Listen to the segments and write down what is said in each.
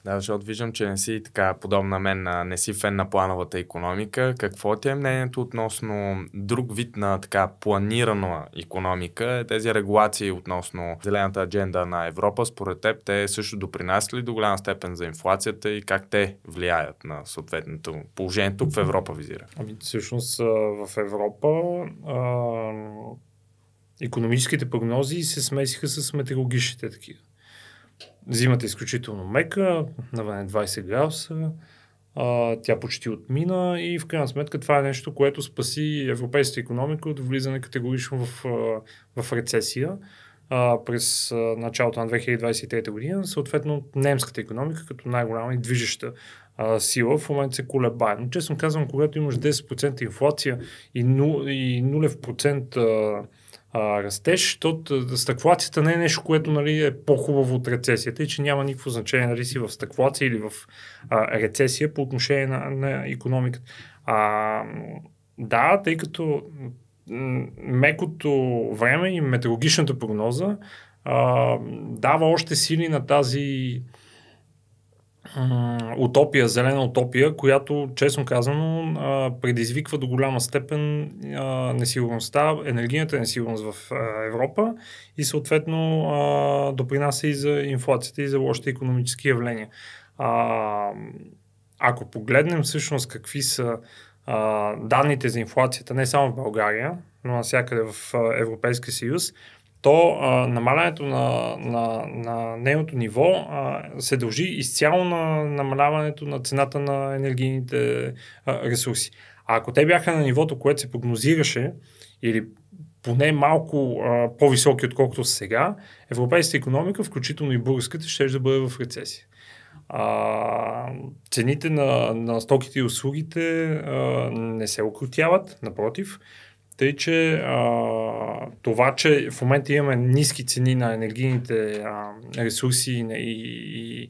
Да, защото виждам, че не си така подобна на мен, не си фен на плановата икономика. Какво ти е мнението относно друг вид на така планирана икономика, тези регулации относно зелената адженда на Европа? Според теб те също допринасят ли до голяма степен за инфлацията и как те влияят на съответното положение тук в Европа, визира? Всъщност в Европа икономическите прогнози се смесиха с метеорологичните такива. Зимата е изключително мека, навън 20 градуса, тя почти отмина и в крайна сметка това е нещо, което спаси европейската икономика от влизане категорично в рецесия през началото на 2023 година. Съответно, немската икономика като най-голяма и движеща сила в момента се колебае. Но честно казвам, когато имаш 10% инфлация и 0% растеж, защото стагфлацията не е нещо, което нали, е по-хубаво от рецесията и че няма никакво значение дали си в стагфлация или в рецесия по отношение на икономиката. Да, тъй като мекото време и метеорологичната прогноза дава още сили на тази утопия, зелена утопия, която, честно казано, предизвиква до голяма степен несигурността, енергийната несигурност в Европа и съответно допринася и за инфлацията и за лошите икономически явления. Ако погледнем всъщност какви са данните за инфлацията, не само в България, но навсякъде в Европейския съюз, то намаляването на нейното ниво се дължи изцяло на намаляването на цената на енергийните ресурси. А ако те бяха на нивото, което се прогнозираше, или поне малко по-високи, отколкото са сега, европейската икономика, включително и българската, ще да бъде в рецесия. Цените на стоките и услугите не се укротяват, напротив. Тъй, че това, че в момента имаме ниски цени на енергийните ресурси и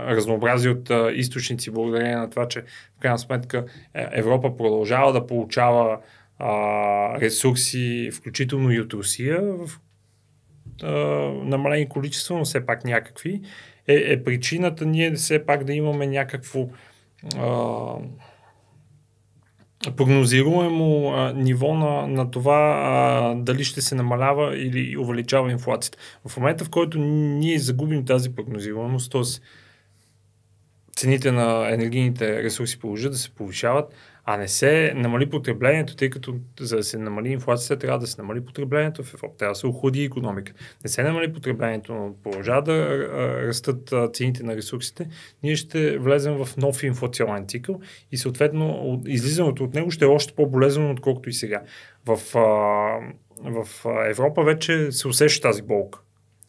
разнообразие от източници, благодарение на това, че в крайна сметка Европа продължава да получава ресурси, включително и от Русия, в намалени количества, но все пак някакви, е причината ние все пак да имаме някакво прогнозируемо ниво на това дали ще се намалява или увеличава инфлацията. В момента, в който ние загубим тази прогнозируемост, т.е. цените на енергийните ресурси продължат да се повишават, а не се намали потреблението, тъй като за да се намали инфлацията, трябва да се намали потреблението в Европа, трябва да се охлади икономика. Не се намали потреблението, но продължава да растат цените на ресурсите, ние ще влезем в нов инфлационен цикъл и съответно излизането от него ще е още по-болезнено, отколкото и сега. В Европа вече се усеща тази болка.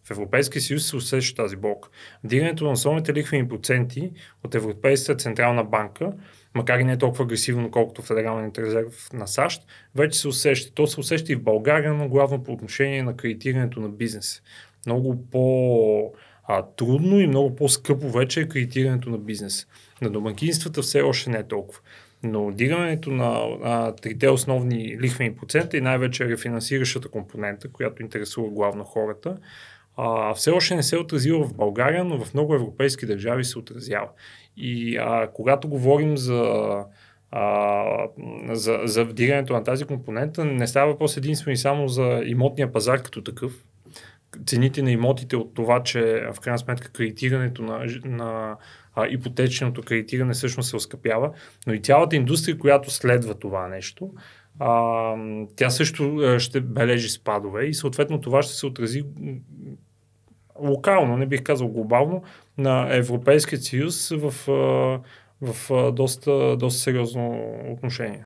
В Европейския съюз се усеща тази болка. Вдигането на основните лихвени проценти от Европейската централна банка, макар и не толкова агресивно, колкото Федералният резерв на САЩ, вече се усеща. То се усеща и в България, но главно по отношение на кредитирането на бизнес. Много по-трудно и много по-скъпо вече е кредитирането на бизнес. На домакинствата все още не е толкова. Но дигането на трите основни лихвени процента и най-вече рефинансиращата компонента, която интересува главно хората, все още не се е отразила в България, но в много европейски държави се отразява. И когато говорим за вдигането на тази компонента, не става въпрос единствено и само за имотния пазар като такъв. Цените на имотите от това, че в крайна сметка кредитирането на ипотечното кредитиране всъщност се оскъпява, но и цялата индустрия, която следва това нещо, тя също ще бележи спадове и съответно това ще се отрази локално, не бих казал глобално, на Европейския съюз в доста сериозно отношение.